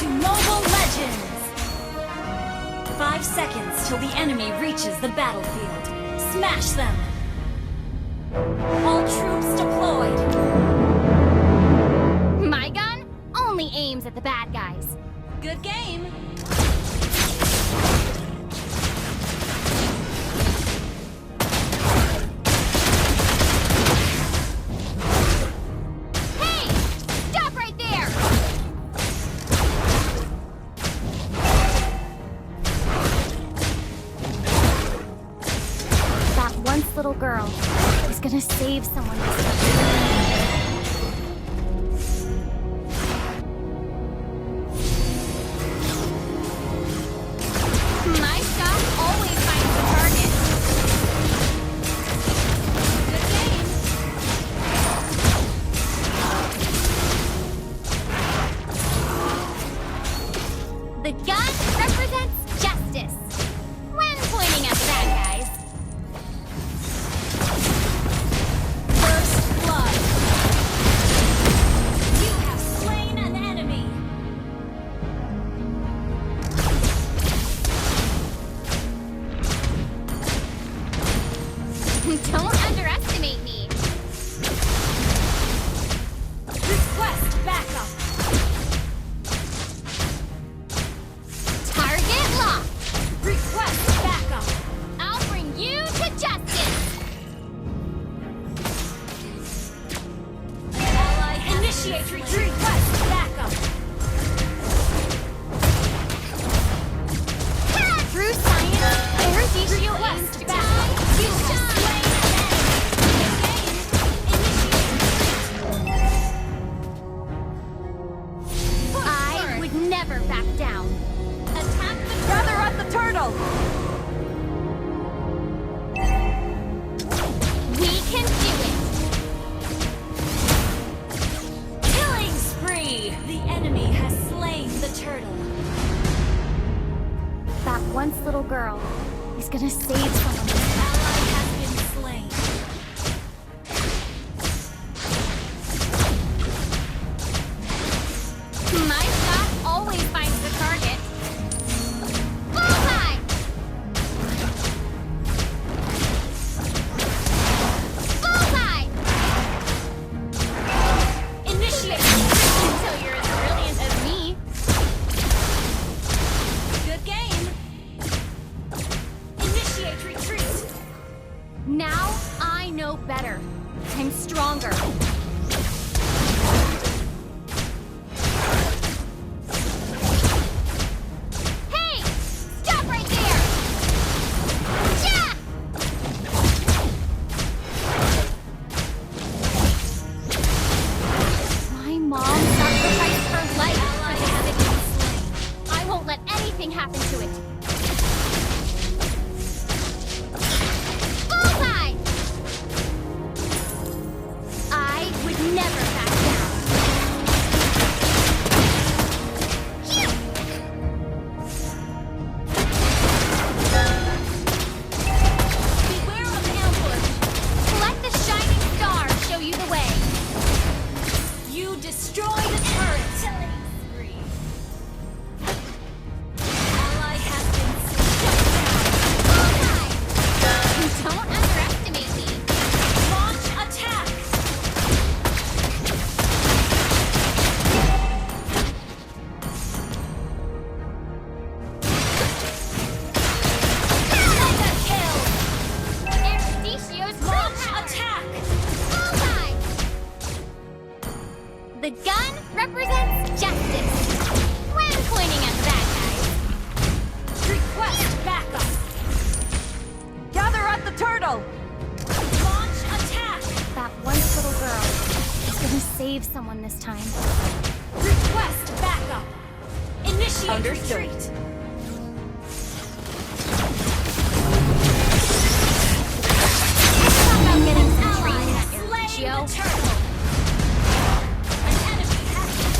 Mobile Legends! 5 seconds till the enemy reaches the battlefield. Smash them! All troops deployed! My gun only aims at the bad guys. Good game! Hey! Stop right there! That once little girl is gonna save someone this time. My shot always finds the target. Good game! The gun represents justice when pointing at the bad guys. First blood! You have slain an enemy! Don't underestimate me. Request backup! Target locked. Request backup! I'll bring you to justice. Ally initiate retreat! Request backup! Through science, Erudicio aims to die. You have slain an enemy! Good game! Initiate retreat! I would never back down. Attack the Gather at the turtle! We can do it. killing spree! The enemy has slain the turtle. That once little girl is gonna save someone. Ally has been slain. My shot always finds the target. Bullseye! Bullseye! Initiate So you're as brilliant as me. good game. Initiate retreat. Now I know better. I'm stronger. Hey! Stop right there! Yeah! My mom sacrificed her life Ally for has this been city. slain. I won't let anything happen to it. Bullseye! I would never back down. Phew! Beware of ambush. Let the shining star show you the way. You destroy the turret. Killing spree. Ally has been Bullseye! Don't underestimate me. launch attack. Mega kill. Erudicio's Launch power. attack. Bullseye! The gun represents justice when pointing at the bad guys. Request backup. Gather at the turtle! Launch attack. That once little girl is gonna save someone this time. Request backup. Initiate Understood. retreat. Talk about getting some Ally treatment, has slain Erudicio. the turtle. An enemy has been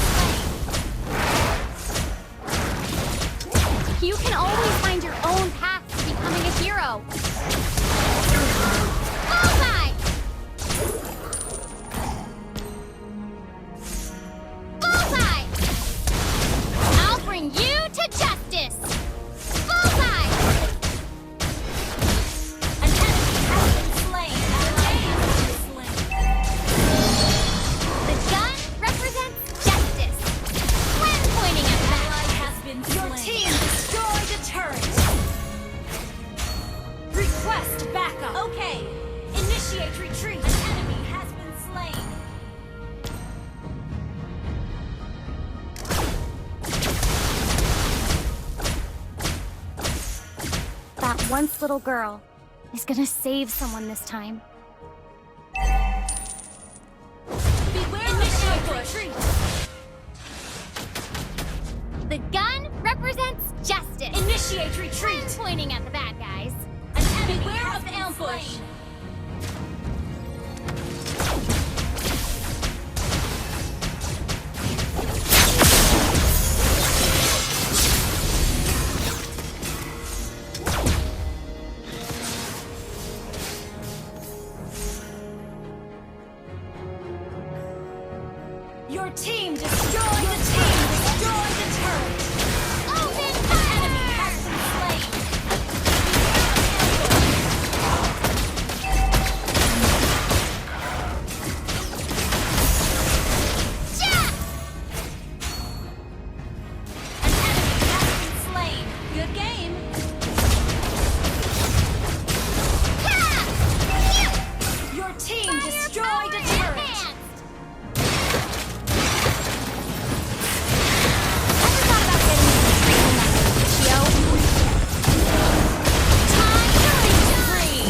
slain. You can always find your own path to becoming a hero. Bullseye! Bullseye! I'll Initiate retreat! An enemy has been slain! That once little girl is gonna save someone this time. Beware of retreat! The gun represents justice. Initiate retreat! I'm pointing at the bad guys. An enemy beware of ambush! Your team destroyed the turret! Open An fire! enemy has been slain! Ja! An enemy has been slain! Good game! Ja! Your team destroyed Power a turret! advanced! Ever thought about getting into training like Lucio? Time to reach free!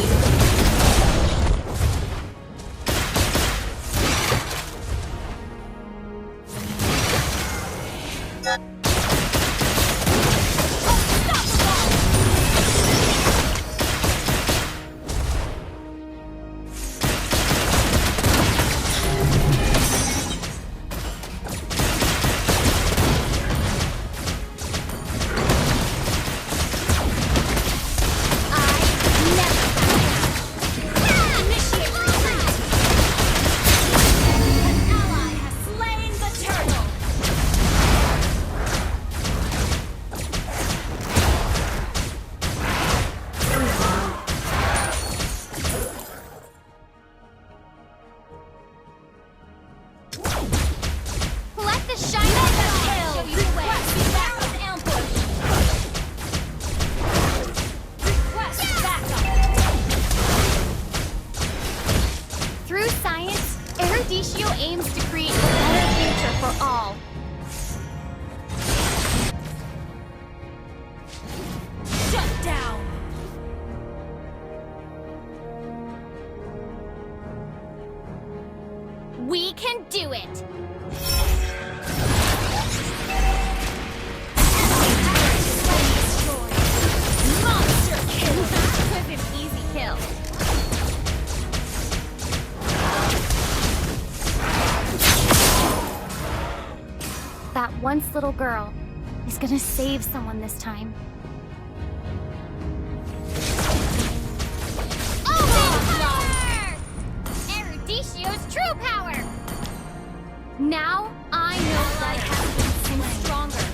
Initiate retreat! An ally has slain the turtle! Let the shine show you the way. Beware of ambush! Request backup! Through science, Eruditio aims to create a better future for all. Shut down! We can do it! Monster kill! That was an easy kill. That once little girl is gonna save someone this time. Open fire! Eruditio's true power! Now I know better and stronger.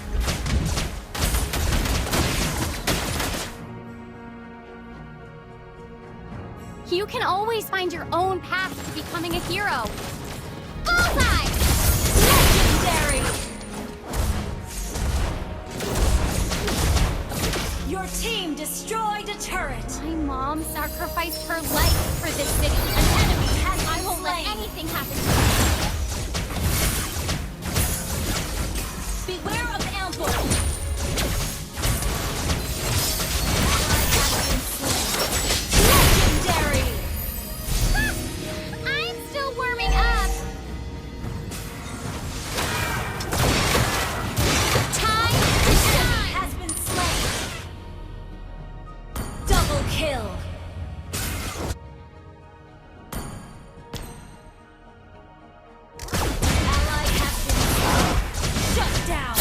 You can always find your own path to becoming a hero. Bullseye! Legendary! Your team destroyed a turret! My mom sacrificed her life for this city. An enemy has been I won't let slain. anything happen to me. Beware of ambush! Legendary! I'm still warming up. Time to shine. Has been slain! Double kill! Ally has been shut down!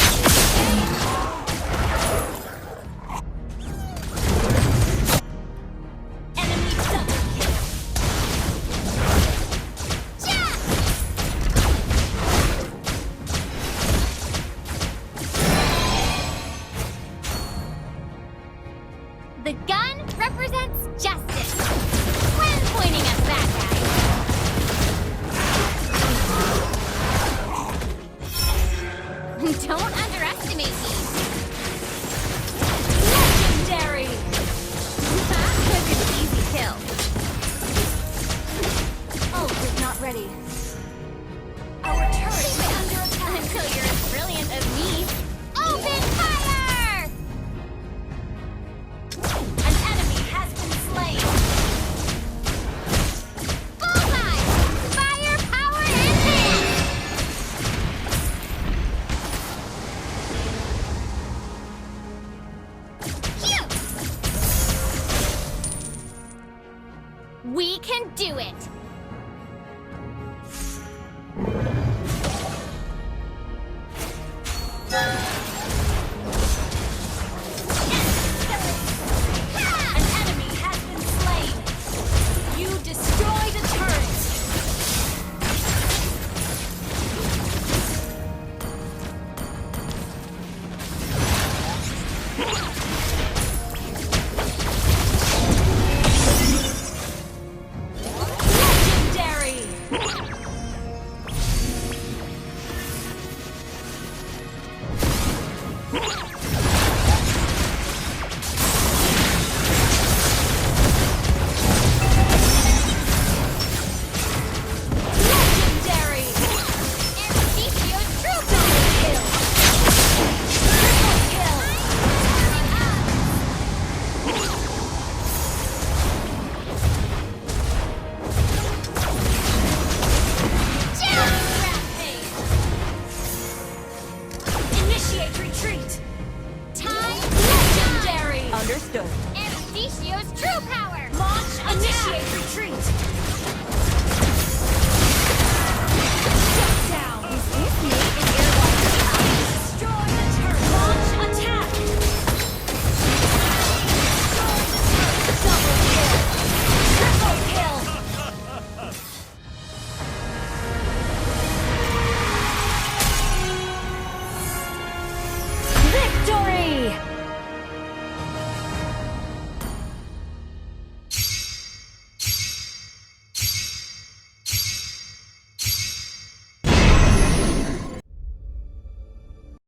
We can do it! An enemy has been slain. You destroyed a turret. Legendary. Legendary. Ambitio's true Double kill. Triple kill. Rampage. Initiate retreat. Time Legendary. Understood. Ambitio's true power!